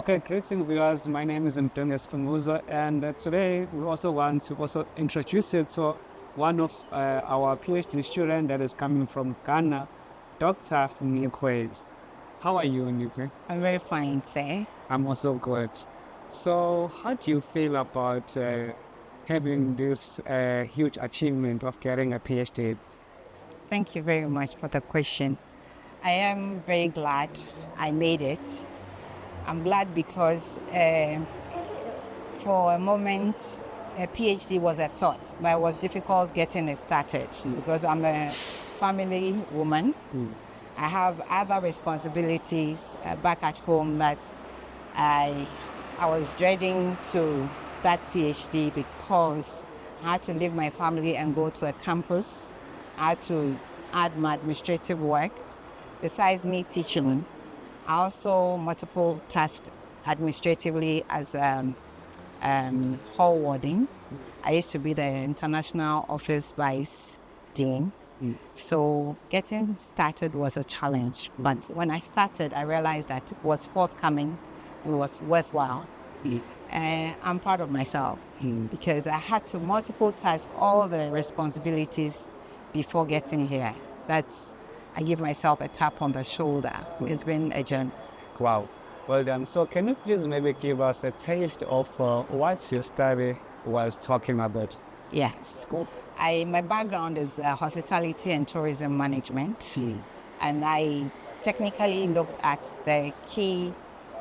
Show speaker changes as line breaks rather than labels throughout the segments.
Okay, greeting viewers. My name is Mtenge Spumuzo, and today we also want to introduce you to one of our PhD student that is coming from Ghana, Dr. Neequaye. How are you, Neequaye?
I'm very fine, sir.
I'm also good. So, how do you feel about having this huge achievement of getting a PhD?
Thank you very much for the question. I am very glad I made it. I'm glad because for a moment, a PhD was a thought, but it was difficult getting it started because I'm a family woman. I have other responsibilities back at home that I was dreading to start PhD because I had to leave my family and go to a campus. I had to add my administrative work. Besides me teaching, I also multiple tasked administratively as hall warden. I used to be the international office vice dean. So getting started was a challenge. But when I started, I realized that it was forthcoming. It was worthwhile. And I'm proud of myself because I had to multiple task all the responsibilities before getting here. I give myself a tap on the shoulder. It's been a journey.
Wow. Well done. So, can you please maybe give us a taste of what your study was talking about?
Yes. My background is hospitality and tourism management. And I technically looked at the key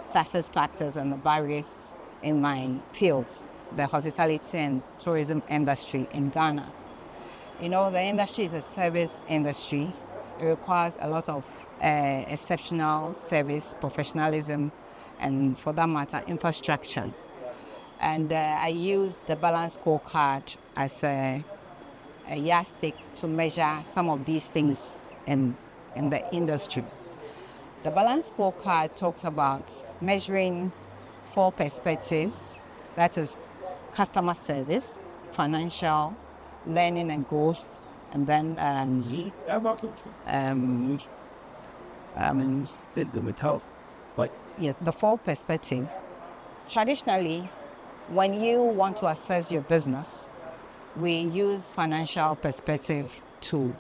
success factors and the barriers in my field, the hospitality and tourism industry in Ghana. You know, the industry is a service industry. It requires a lot of exceptional service, professionalism, and for that matter, infrastructure. And I used the balanced scorecard as a yardstick to measure some of these things in the industry. The balanced scorecard talks about measuring 4 perspectives, that is customer service, financial, learning and growth, and then the 4 perspective. Traditionally, when you want to assess your business, we use financial perspective to,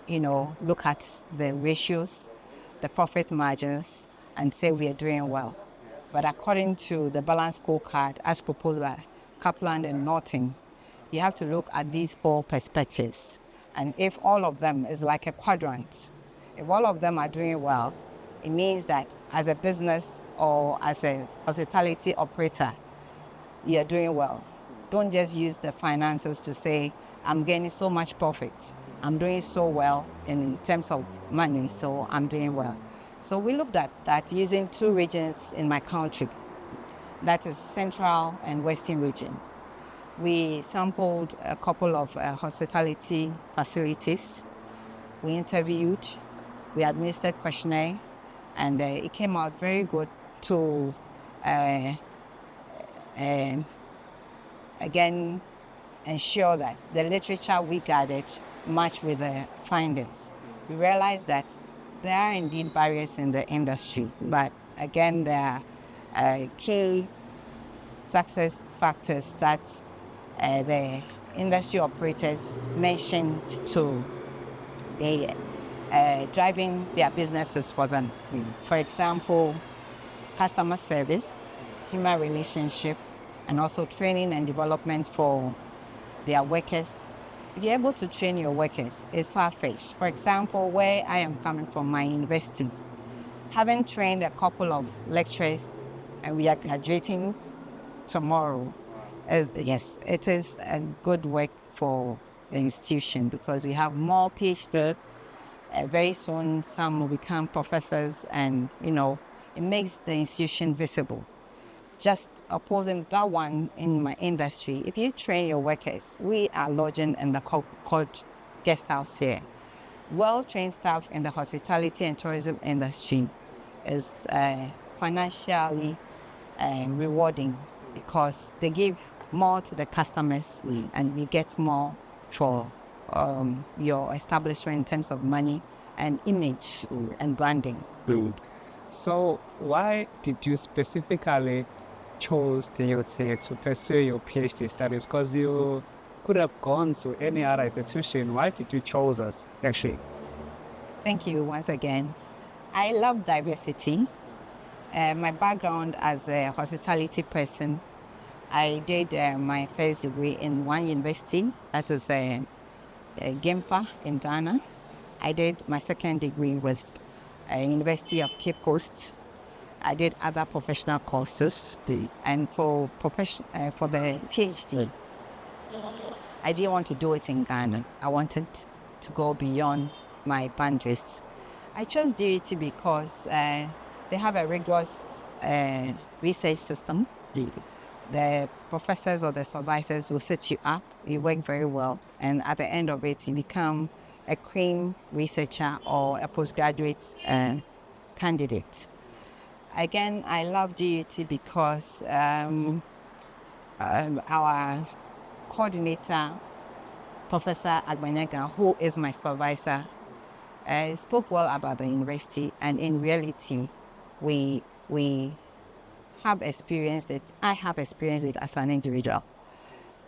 look at the ratios, the profit margins, and say we are doing well. But according to the balanced scorecard as proposed by Kaplan and Norton, you have to look at these 4 perspectives. And if all of them is like a quadrant, if all of them are doing well, it means that as a business or as a hospitality operator, you're doing well. Don't just use the finances to say, I'm gaining so much profit. I'm doing so well in terms of money, so I'm doing well. So we looked at that using 2 regions in my country. That is Central and Western region. We sampled a couple of hospitality facilities. We interviewed, we administered questionnaire, and it came out very good to again ensure that the literature we gathered matched with the findings. We realized that there are indeed barriers in the industry, but again there are key success factors that the industry operators mentioned to be driving their businesses for them. For example, customer service, human relationship, and also training and development for their workers. If you're able to train your workers, it's far-fetched. For example, where I am coming from, my university, having trained a couple of lecturers, and we are graduating tomorrow, yes, it is a good work for the institution because we have more PhD. Very soon, some will become professors, and it makes the institution visible. Just opposing that one in my industry, if you train your workers, we are lodging in the called guest house here. Well-trained staff in the hospitality and tourism industry is financially rewarding because they give more to the customers and you get more for your establishment in terms of money and image and branding.
So why did you specifically chose DUT to pursue your PhD studies? Because you could have gone to any other institution. Why did you choose us, actually?
Thank you once again. I love diversity. My background as a hospitality person, I did my first degree in one university, that is GIMPA in Ghana. I did my second degree with University of Cape Coast. I did other professional courses, and for the PhD, I didn't want to do it in Ghana. I wanted to go beyond my boundaries. I chose DUT because they have a rigorous research system. The professors or the supervisors will set you up, you work very well, and at the end of it, you become a cream researcher or a postgraduate candidate. Again, I love DUT because our coordinator, Professor Agbanyaga, who is my supervisor, spoke well about the university, and in reality, we have experienced it. I have experienced it as an individual.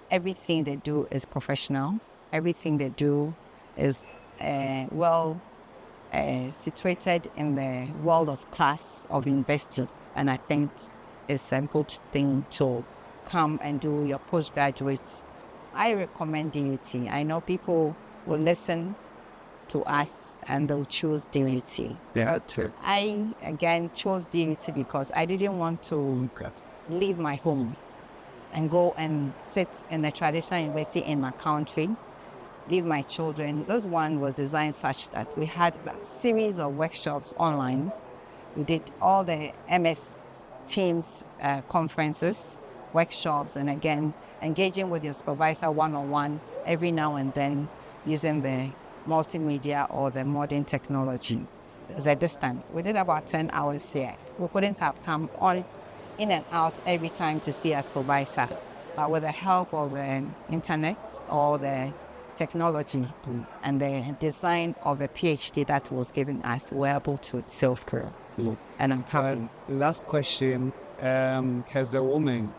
Everything they do is professional. Everything they do is situated in the world of class of university, and I think it's a good thing to come and do your postgraduate. I recommend DUT. I know people will listen to us and they'll choose DUT.
Yeah, true.
I again chose DUT because I didn't want to leave my home and go and sit in a traditional university in my country, leave my children. This one was designed such that we had a series of workshops online. We did all the MS Teams conferences, workshops, and again, engaging with your supervisor one-on-one every now and then using the multimedia or the modern technology. There's a distance. We did about 10 hours here. We couldn't have come on in and out every time to see a supervisor, but with the help of the internet or the technology and the design of the PhD that was given us, we're able to self-care. And I'm happy.
Last question, as a woman,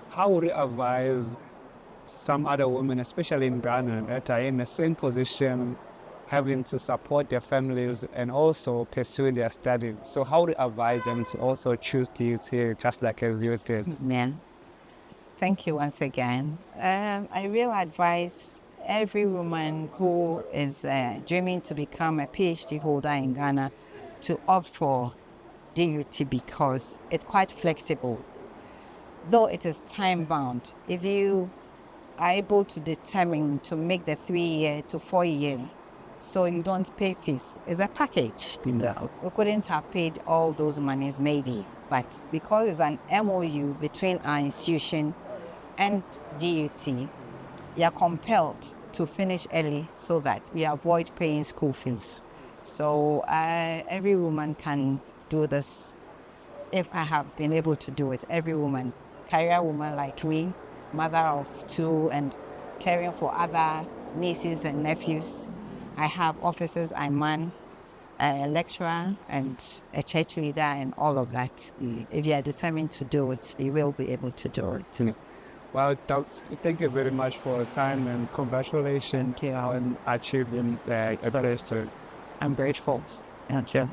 how would you advise some other women, especially in Ghana, that are in the same position, having to support their families and also pursue their studies? So how would you advise them to also choose DUT just like as you did?
Yeah. Thank you once again. I will advise every woman who is dreaming to become a PhD holder in Ghana to opt for DUT because it's quite flexible. Though it is time-bound, if you are able to determine to make the 3-year to 4-year, so you don't pay fees, it's a package.
No.
We couldn't have paid all those monies maybe, but because it's an MOU between our institution and DUT, you are compelled to finish early so that we avoid paying school fees. So every woman can do this. If I have been able to do it, every woman, career woman like me, mother of 2 and caring for other nieces and nephews. I have offices I man, a lecturer and a church leader and all of that. If you are determined to do it, you will be able to do it.
Well, thank you very much for your time and congratulations on achieving the best.
I'm grateful. Thank you.